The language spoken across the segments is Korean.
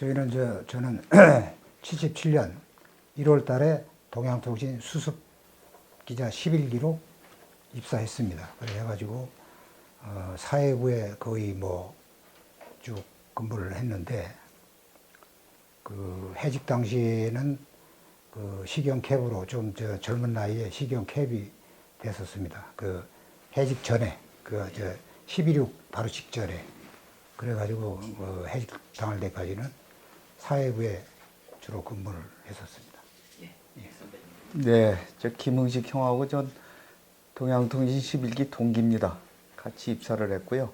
저는 77년 1월 달에 동양통신 수습 기자 11기로 입사했습니다. 그래가지고 사회부에 거의 쭉 근무를 했는데, 그 해직 당시에는 그 시경 캡으로 좀 젊은 나이에 시경 캡이 됐었습니다. 그 해직 전에 12.6 바로 직전에. 그래가지고 해직 당할 때까지는 사회부에 주로 근무를 했었습니다. 예. 네, 저 김흥식 형하고 전 동양통신 11기 동기입니다. 같이 입사를 했고요.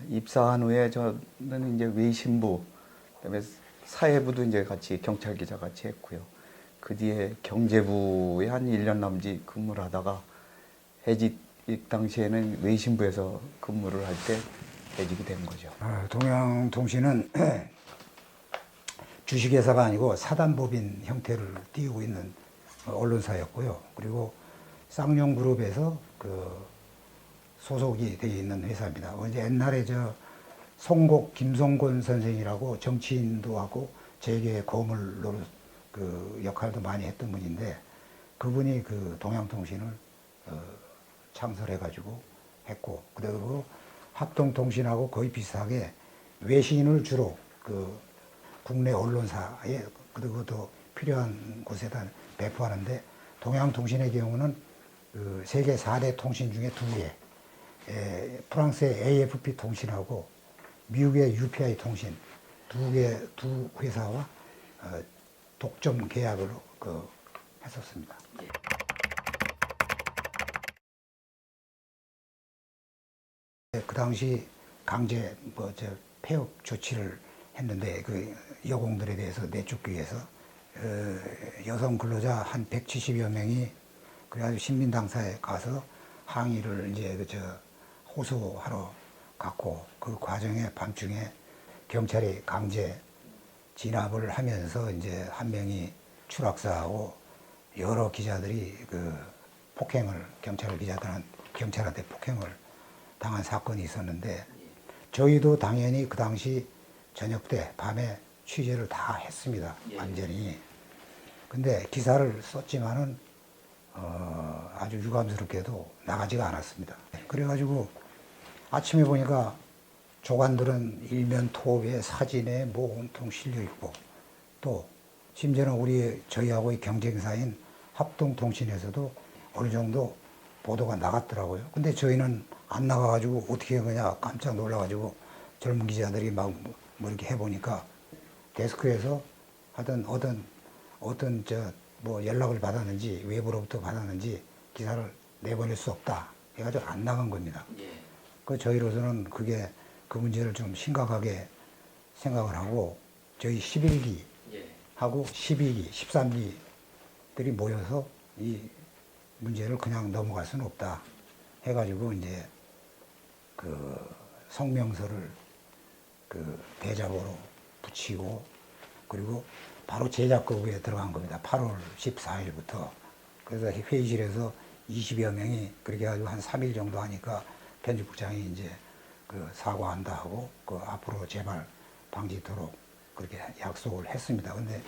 입사한 후에 저는 이제 외신부, 그다음에 사회부도 이제 같이 경찰 기자 같이 했고요. 그 뒤에 경제부에 한 1년 남짓 근무를 하다가 해직 당시에는 외신부에서 근무를 할 때 해직이 된 거죠. 동양통신은 주식회사가 아니고 사단법인 형태를 띄우고 있는 언론사였고요. 그리고 쌍용그룹에서 소속이 되어 있는 회사입니다. 이제 옛날에 송곡 김성곤 선생이라고 정치인도 하고 재계 거물로 역할도 많이 했던 분인데, 그분이 동양통신을 창설해가지고 했고, 그리고 합동통신하고 거의 비슷하게 외신을 주로 국내 언론사에 그리고 또 필요한 곳에다 배포하는데, 동양통신의 경우는 세계 4대 통신 중에 2개, 프랑스의 AFP 통신하고 미국의 UPI 통신 두 회사와 독점 계약으로 했었습니다. 예. 그 당시 강제 폐업 조치를 했는데, 여공들에 대해서 내쫓기 위해서 여성 근로자 한 170여 명이 그래가지고 신민당사에 가서 항의를 호소하러 갔고, 그 과정에 밤중에 경찰이 강제 진압을 하면서 한 명이 추락사하고 여러 기자들이 경찰한테 폭행을 당한 사건이 있었는데, 저희도 당연히 그 당시 저녁 때 밤에 취재를 다 했습니다. 완전히. 근데 기사를 썼지만은 아주 유감스럽게도 나가지가 않았습니다. 그래가지고 아침에 보니까 조간들은 일면 톱에 사진에 온통 실려 있고, 또 심지어는 저희하고의 경쟁사인 합동통신에서도 어느 정도 보도가 나갔더라고요. 근데 저희는 안 나가가지고 어떻게 한 거냐 깜짝 놀라가지고 젊은 기자들이 이렇게 해보니까 데스크에서 하던 연락을 받았는지 외부로부터 받았는지 기사를 내보낼 수 없다 해가지고 안 나간 겁니다. 예. 저희로서는 그 문제를 좀 심각하게 생각을 하고, 저희 11기 하고 12기, 13기들이 모여서 이 문제를 그냥 넘어갈 수는 없다 해가지고 성명서를 대자보로 붙이고, 그리고 바로 제작거부에 들어간 겁니다. 8월 14일부터. 그래서 회의실에서 20여 명이 그렇게 해가지고 한 3일 정도 하니까 편집국장이 사과한다 하고 앞으로 재발 방지토록 그렇게 약속을 했습니다. 근데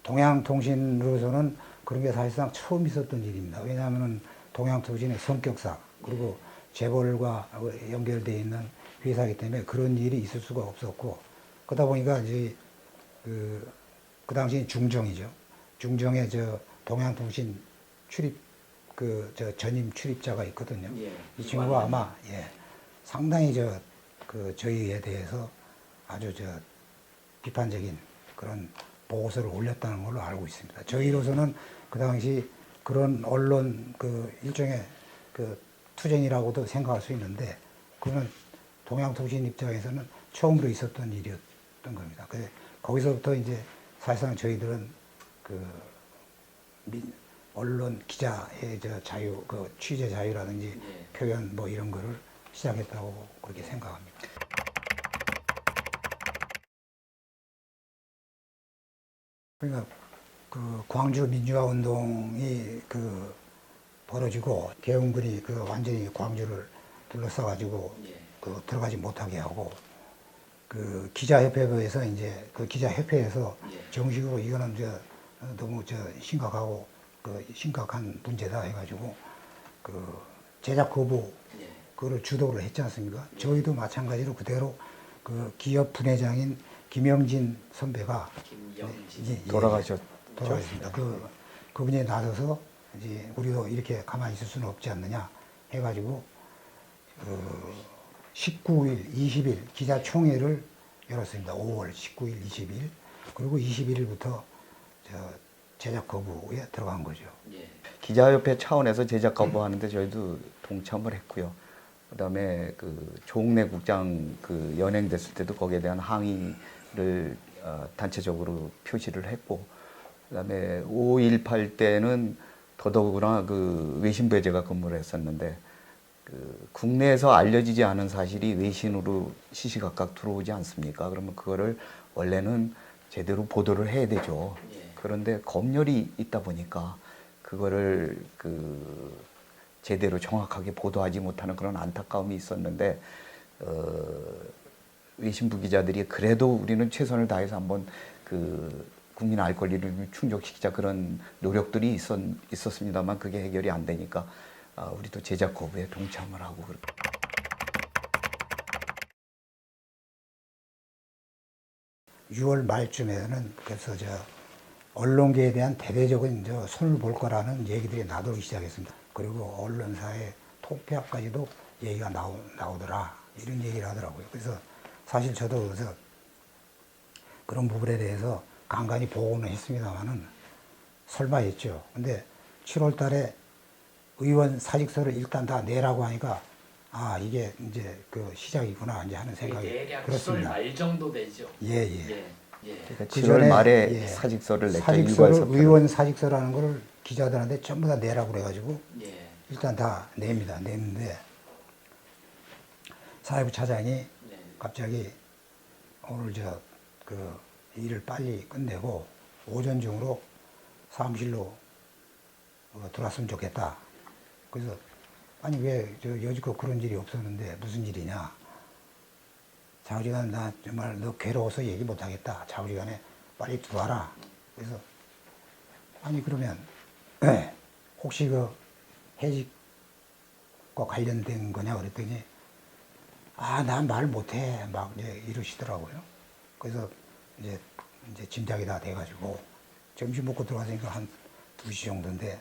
동양통신으로서는 그런 게 사실상 처음 있었던 일입니다. 왜냐하면 동양통신의 성격상 그리고 재벌과 연결되어 있는 회사이기 때문에 그런 일이 있을 수가 없었고, 그러다 보니까 그 당시 중정이죠. 중정에 동양통신 출입 전임 출입자가 있거든요. 이 친구가 아마 상당히 저희에 대해서 아주 비판적인 그런 보고서를 올렸다는 걸로 알고 있습니다. 저희로서는 그 당시 그런 언론 일종의 투쟁이라고도 생각할 수 있는데, 그건 동양통신 입장에서는 처음으로 있었던 일이었던 겁니다. 거기서부터 사실상 저희들은 언론 기자의 자유, 취재 자유라든지 표현 이런 거를 시작했다고 그렇게 생각합니다. 그러니까 광주 민주화 운동이 벌어지고 계엄군이 완전히 광주를 둘러싸가지고 들어가지 못하게 하고, 그 기자협회에서 이제 그 기자협회에서 예. 정식으로 이거는 너무 심각하고 그 심각한 문제다 해가지고 그 제작 거부 예. 그거를 주도를 했지 않습니까? 저희도 마찬가지로 그대로 그 기업 분회장인 김영진 선배가 김영진. 돌아가셨습니다. 그분이 나서서 이제 우리도 이렇게 가만히 있을 수는 없지 않느냐 해가지고 19일, 20일 기자총회를 열었습니다. 5월 19일, 20일. 그리고 21일부터 제작 거부에 들어간 거죠. 예. 기자협회 차원에서 제작 거부하는데 저희도 동참을 했고요. 그다음에 그 조홍래 국장 그 연행됐을 때도 거기에 대한 항의를 단체적으로 표시를 했고, 그다음에 5.18 때는 더더구나 그 외신부에 제가 근무를 했었는데 그 국내에서 알려지지 않은 사실이 외신으로 시시각각 들어오지 않습니까? 그러면 그거를 원래는 제대로 보도를 해야 되죠. 예. 그런데 검열이 있다 보니까 그거를 그 제대로 정확하게 보도하지 못하는 그런 안타까움이 있었는데 외신부 기자들이 그래도 우리는 최선을 다해서 한번 그 국민 알 권리를 충족시키자 그런 노력들이 있었습니다만 그게 해결이 안 되니까 우리도 제작 거부에 동참을 하고 그렇게. 6월 말쯤에는 그래서 언론계에 대한 대대적인 손을 볼 거라는 얘기들이 나돌기 시작했습니다. 그리고 언론사의 통폐합까지도 얘기가 나오더라 이런 얘기를 하더라고요. 그래서 사실 저도 그래서 그런 부분에 대해서 간간히 보고는 했습니다만은 설마 했죠. 근데 7월 달에 의원 사직서를 일단 다 내라고 하니까 이게 이제 그 시작이구나 이제 하는 생각이 대략 10월 들었습니다. 말 정도 되죠. 예. 예. 그러니까 그 7월 전에, 말에 사직서를 냈죠. 사직서를 의원 사직서라는 걸 기자들한테 전부 다 내라고 그래가지고 예. 일단 다 냅니다. 내는데 사회부 차장이 네. 갑자기 오늘 그 일을 빨리 끝내고 오전 중으로 사무실로 들어왔으면 좋겠다. 그래서 아니 왜 여지껏 그런 일이 없었는데 무슨 일이냐. 좌우지간 나 정말 너 괴로워서 얘기 못하겠다. 좌우지간에 빨리 들어와라. 그래서 아니 그러면 혹시 그 해직과 관련된 거냐 그랬더니 난 말 못해 막 이러시더라고요. 그래서 이제 짐작이 다 돼가지고 점심 먹고 들어가니까 한 2시 정도인데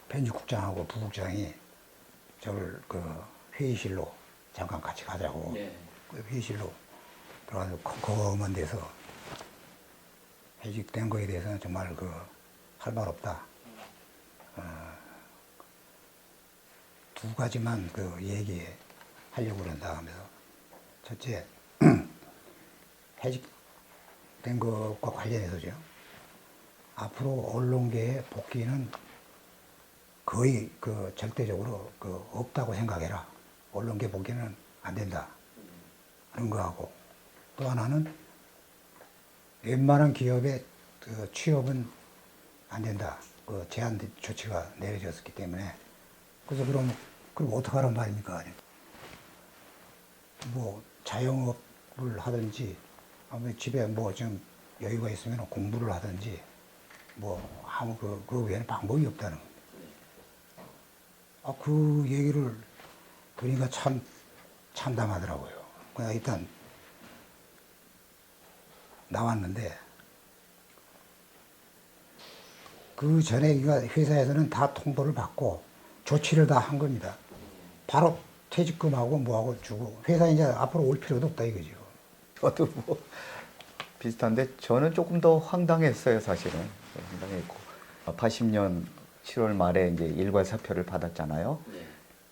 편집국장하고 부국장이 저를 그 회의실로 잠깐 같이 가자고 네. 그 회의실로 들어가서 컴컴한 데서 해직된 거에 대해서는 정말 할 말 없다. 두 가지만 얘기하려고 그런다 하면서 첫째 해직된 것과 관련해서죠. 앞으로 언론계의 복귀는 거의 절대적으로 없다고 생각해라. 언론계 복귀는 안 된다. 그런 거하고 또 하나는 웬만한 기업의 취업은 안 된다. 제한 조치가 내려졌기 때문에 그래서 그럼 어떡하란 말입니까? 뭐 자영업을 하든지 아무튼 집에 좀 여유가 있으면 공부를 하든지 아무 그 외에는 방법이 없다는 겁니다. 그 얘기를 들으니까 참 참담하더라고요. 그냥 일단 나왔는데 그 전에 회사에서는 다 통보를 받고 조치를 다 한 겁니다. 바로 퇴직금하고 뭐하고 주고 회사에 이제 앞으로 올 필요도 없다 이거죠. 저도 뭐 비슷한데 저는 조금 더 황당했어요, 사실은. 황당했고 80년 7월 말에 이제 일괄 사표를 받았잖아요. 네.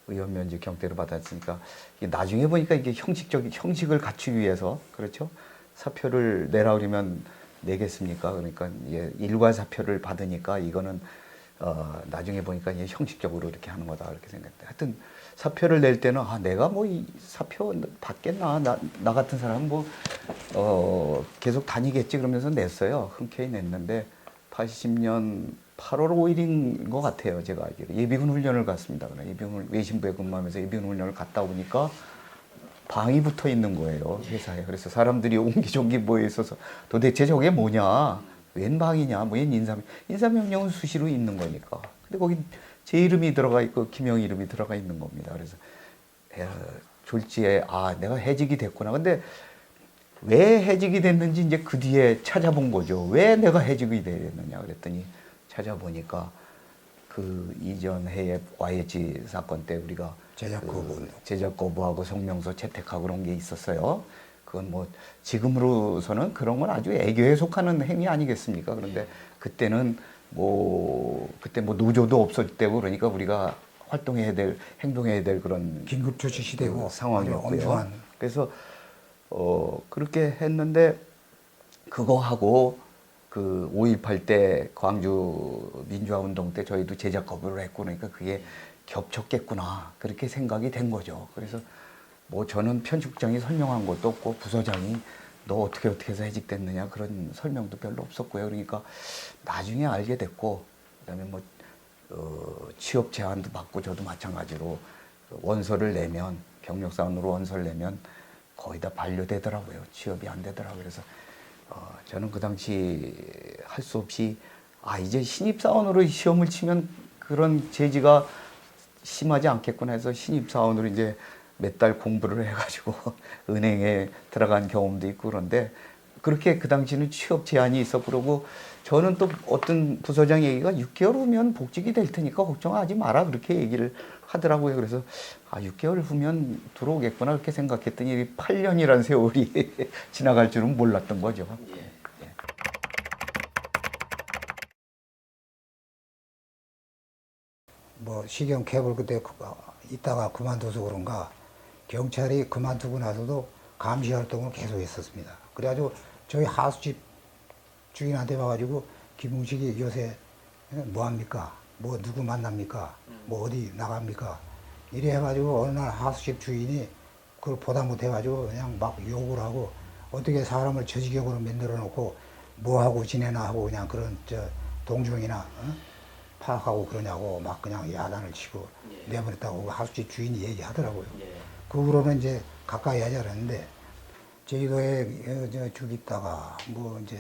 의원 면직 경태를 받았으니까 이게 나중에 보니까 이게 형식을 갖추기 위해서 그렇죠. 사표를 내라 그러면 내겠습니까? 그러니까 일괄 사표를 받으니까 이거는 나중에 보니까 이게 형식적으로 이렇게 하는 거다 이렇게 생각했는데 하여튼 사표를 낼 때는 내가 뭐 이 사표 받겠나 나 같은 사람은 계속 다니겠지 그러면서 냈어요. 흔쾌히 냈는데 80년 8월 5일인 것 같아요. 제가 알기로 예비군 훈련을 갔습니다. 외신부에 근무하면서 예비군 훈련을 갔다 오니까 방이 붙어 있는 거예요, 회사에. 그래서 사람들이 옹기종기 모여 있어서 도대체 저게 뭐냐, 웬 방이냐, 뭐 웬 인사명령은 수시로 있는 거니까. 근데 거기 제 이름이 들어가 있고 김영 이름이 들어가 있는 겁니다. 그래서 졸지에 내가 해직이 됐구나. 근데 왜 해직이 됐는지 이제 그 뒤에 찾아본 거죠. 왜 내가 해직이 됐느냐 그랬더니 찾아보니까 그 이전 해에 YH 사건 때 우리가 제작 거부. 제작 거부하고 성명서 채택하고 그런 게 있었어요. 그건 뭐 지금으로서는 그런 건 아주 애교에 속하는 행위 아니겠습니까? 그런데 그때는 그때 노조도 없을 때고 그러니까 우리가 활동해야 될, 행동해야 될 그런 긴급 조치 시대고 상황이었고요. 엄중한. 그래서 그렇게 했는데 그거 하고 그 5.18 때 광주 민주화 운동 때 저희도 제작 거부를 했고 그러니까 그게 겹쳤겠구나 그렇게 생각이 된 거죠. 그래서 뭐 저는 편집국장이 설명한 것도 없고 부서장이 너 어떻게 해서 해직됐느냐 그런 설명도 별로 없었고요. 그러니까 나중에 알게 됐고 그다음에 뭐 취업 제안도 받고 저도 마찬가지로 원서를 내면 경력사원으로 원서를 내면 거의 다 반려되더라고요. 취업이 안 되더라고요. 그래서 저는 그 당시 할 수 없이 이제 신입사원으로 시험을 치면 그런 제지가 심하지 않겠구나 해서 신입사원으로 이제 몇 달 공부를 해가지고 은행에 들어간 경험도 있고 그런데 그렇게 그 당시는 취업 제한이 있었고 그러고 저는 또 어떤 부서장 얘기가 6개월 후면 복직이 될 테니까 걱정하지 마라 그렇게 얘기를 하더라고요. 그래서 6개월 후면 들어오겠구나 그렇게 생각했더니 8년이라는 세월이 지나갈 줄은 몰랐던 거죠. 예. 뭐 시경 캡을 그때 있다가 그만둬서 그런가 경찰이 그만두고 나서도 감시 활동을 계속 했었습니다. 그래가지고 저희 하수집 주인한테 와가지고 김웅식이 요새 뭐 합니까? 뭐 누구 만납니까? 뭐 어디 나갑니까? 이래 해가지고 어느 날 하수집 주인이 그걸 보다 못해가지고 그냥 막 욕을 하고 어떻게 사람을 저 지경으로 만들어 놓고 뭐 하고 지내나 하고 그냥 그런 동종이나 파악하고 그러냐고 막 그냥 야단을 치고 예. 내버렸다고 하수집 주인이 얘기하더라고요. 예. 그 후로는 이제 가까이 하지 않았는데 제주도에 쭉 있다가 뭐 이제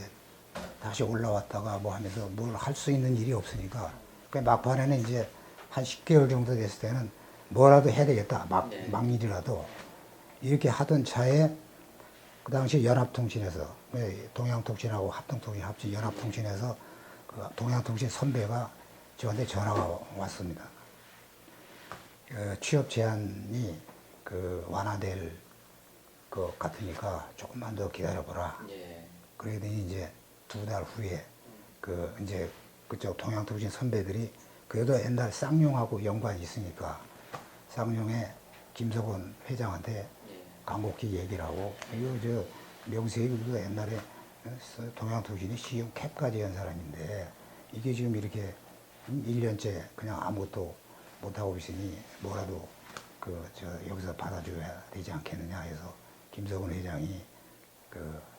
다시 올라왔다가 뭐 하면서 뭘 할 수 있는 일이 없으니까 그 막판에는 이제 한 10개월 정도 됐을 때는 뭐라도 해야 되겠다 네. 막일이라도 이렇게 하던 차에 그 당시 연합통신에서 동양통신하고 합동통신 합친 연합통신에서 그 동양통신 선배가 저한테 전화가 왔습니다. 취업 제한이 완화될 것 같으니까 조금만 더 기다려보라. 예. 그러더니 이제 2달 후에 이제 그쪽 동양통신 선배들이 그래도 옛날 쌍용하고 연관이 있으니까 쌍용의 김석원 회장한테 예. 간곡히 얘기를 하고 이거 명세이 그래도 옛날에 동양통신이 시용 캡까지 한 사람인데 이게 지금 이렇게 1년째 그냥 아무것도 못하고 있으니 뭐라도 여기서 받아줘야 되지 않겠느냐 해서 김석원 회장이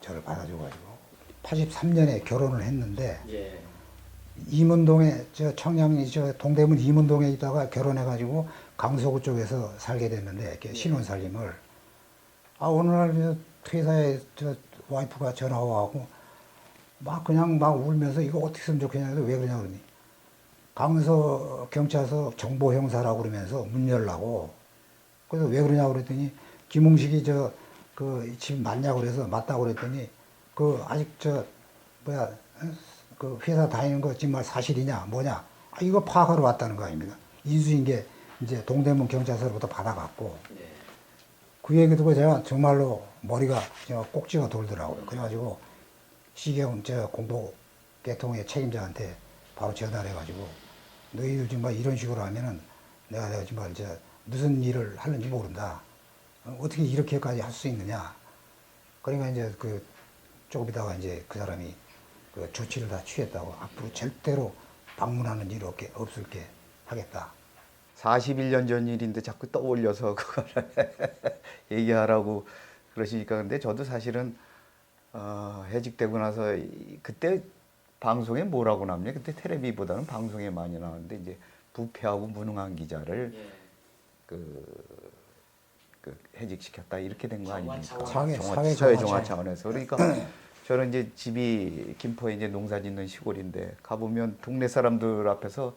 저를 받아줘가지고 83년에 결혼을 했는데 예. 이문동에 청량리 동대문 이문동에 있다가 결혼해가지고 강서구 쪽에서 살게 됐는데 이렇게 신혼살림을 어느 날 회사에 와이프가 전화 와갖고 그냥 울면서 이거 어떻게 했으면 좋겠냐 해서 왜 그러냐 그러니 강서 경찰서 정보형사라고 그러면서 문 열라고 그래서 왜 그러냐 그랬더니 김웅식이 집 맞냐고 그래서 맞다고 그랬더니 아직 그 회사 다니는 거 정말 사실이냐 뭐냐 이거 파악하러 왔다는 거 아닙니까? 인수인계 이제 동대문 경찰서로부터 받아갔고 네. 그 얘기 듣고 제가 정말로 머리가 꼭지가 돌더라고요. 그래가지고 시경 공보계통의 책임자한테 바로 전화를 해가지고 너희들 정말 이런 식으로 하면은 내가 정말 무슨 일을 하는지 모른다. 어떻게 이렇게까지 할 수 있느냐. 그러니까 이제 조금 있다가 이제 그 사람이 조치를 다 취했다고 앞으로 절대로 방문하는 일 없을게 하겠다. 41년 전 일인데 자꾸 떠올려서 그거를 얘기하라고 그러시니까 근데 저도 사실은 해직되고 나서 그때 방송에 뭐라고 나오냐 그때 텔레비보다는 방송에 많이 나왔는데 이제 부패하고 무능한 기자를 예. 그 해직시켰다 이렇게 된 거 정관 아닙니까? 차원에서. 사회정화 차원에서. 그러니까 저는 이제 집이 김포에 이제 농사 짓는 시골인데 가보면 동네 사람들 앞에서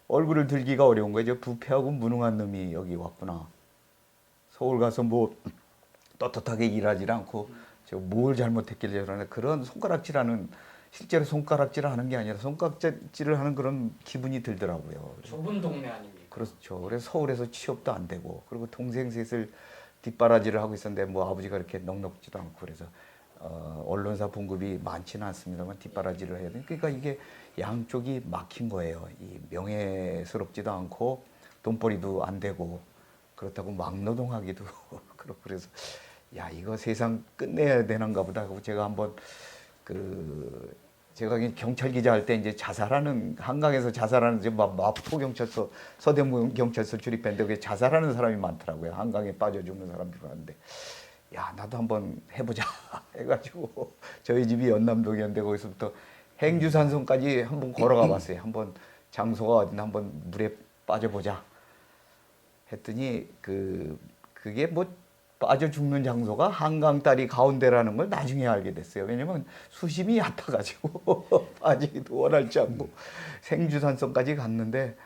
얼굴을 들기가 어려운 거예요. 저 부패하고 무능한 놈이 여기 왔구나. 서울 가서 뭐 떳떳하게 일하지 않고 저 뭘 잘못했길래 저러나 그런 손가락질하는 실제로 손가락질을 하는 게 아니라 손가락질을 하는 그런 기분이 들더라고요. 좁은 동네 아닙니까? 그렇죠. 그래서 서울에서 취업도 안 되고 그리고 동생 셋을 뒷바라지를 하고 있었는데 뭐 아버지가 이렇게 넉넉지도 않고 그래서 언론사 봉급이 많지는 않습니다만 뒷바라지를 해야 되니까 그러니까 이게 양쪽이 막힌 거예요. 이 명예스럽지도 않고 돈벌이도 안 되고 그렇다고 막노동하기도 그렇고 그래서 야 이거 세상 끝내야 되는가 보다 하고 제가 한번 제가 경찰 기자 할 때 이제 자살하는 한강에서 자살하는 이제 마포 경찰서 서대문 경찰서 출입했는데 그게 자살하는 사람이 많더라고요. 한강에 빠져 죽는 사람들 하는데 야 나도 한번 해보자 해가지고 저희 집이 연남동이었는데 거기서부터 행주산성까지 한번 걸어가 봤어요. 한번 장소가 어디나 한번 물에 빠져보자 했더니 그게 뭐 빠져 죽는 장소가 한강 다리 가운데라는 걸 나중에 알게 됐어요. 왜냐면 수심이 얕아가지고 빠지기도 원활치 않고 생주산성까지 갔는데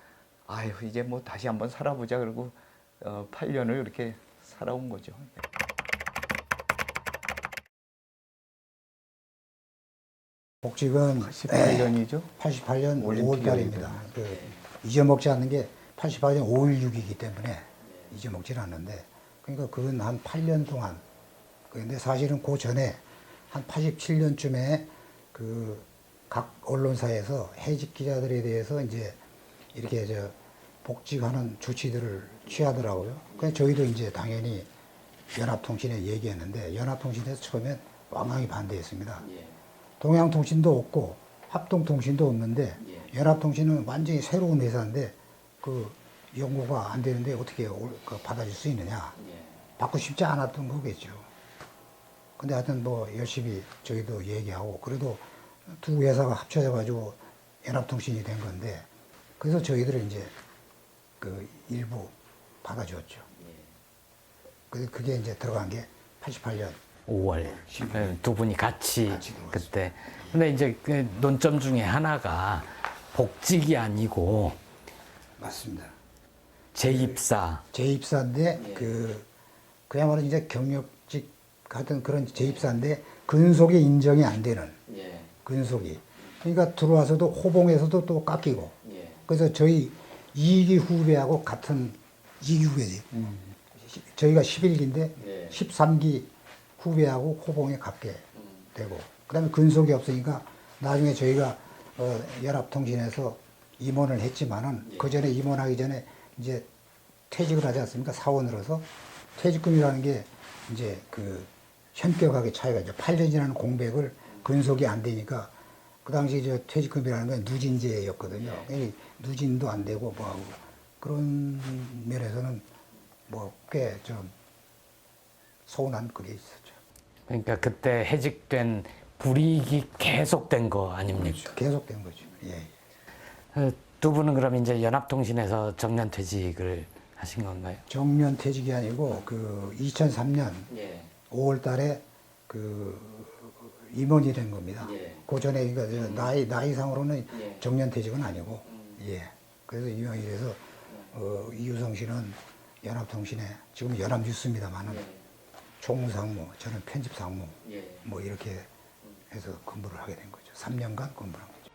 아유 이제 뭐 다시 한번 살아보자 그러고 8년을 이렇게 살아온 거죠. 복직은 18년이죠. 88년 올림픽 5월 달입니다. 잊어먹지 않는 게 88년 5.16이기 때문에 잊어먹지 않는데 그러니까 그건 한 8년 동안 그런데 사실은 그 전에 한 87년쯤에 각 언론사에서 해직 기자들에 대해서 이제 이렇게 복직하는 조치들을 취하더라고요. 그래서 저희도 이제 당연히 연합통신에 얘기했는데 연합통신에서 처음엔 완강히 반대했습니다. 예. 동양통신도 없고 합동통신도 없는데 예. 연합통신은 완전히 새로운 회사인데 연구가 안 되는데 어떻게 받아줄 수 있느냐. 예. 받고 싶지 않았던 거겠죠. 근데 하여튼 뭐 열심히 저희도 얘기하고 그래도 두 회사가 합쳐져가지고 연합통신이 된 건데 그래서 저희들은 이제 일부 받아줬죠. 그래서 그게 이제 들어간 게 88년 5월 두 분이 같이 들어왔어요. 그때 근데 이제 그 논점 중에 하나가 복직이 아니고 맞습니다. 재입사 재입사인데 예. 그야말로 이제 경력직 같은 그런 재입사인데 근속이 인정이 안 되는 예. 근속이 그러니까 들어와서도 호봉에서도 또 깎이고 예. 그래서 저희 2기 후배하고 같은 2기 후배지. 저희가 11기인데 예. 13기 후배하고 호봉에 갖게 되고 그다음에 근속이 없으니까 나중에 저희가 연합통신에서 임원을 했지만은 예. 그 전에 임원하기 전에 이제 퇴직을 하지 않습니까? 사원으로서 퇴직금이라는 게 이제 현격하게 차이가 있죠. 8년 지난 공백을 근속이 안 되니까 그 당시 퇴직금이라는 건 누진제였거든요. 누진도 안 되고 뭐하고 그런 면에서는 뭐 꽤 좀 서운한 그게 있었죠. 그러니까 그때 해직된 불이익이 계속된 거 아닙니까? 계속된 거죠. 예. 두 분은 그럼 이제 연합통신에서 정년퇴직을 하신 건가요? 정년 퇴직이 아니고 2003년 예. 5월 달에 임원이 된 겁니다. 예. 그 전에 그러니까 나이상으로는 예. 정년 퇴직은 아니고 예. 그래서 임원이 돼서 이유성 씨는 연합통신에 지금 연합뉴스입니다만은 예. 총무상무, 저는 편집상무 예. 뭐 이렇게 해서 근무를 하게 된 거죠. 3년간 근무를 한 거죠.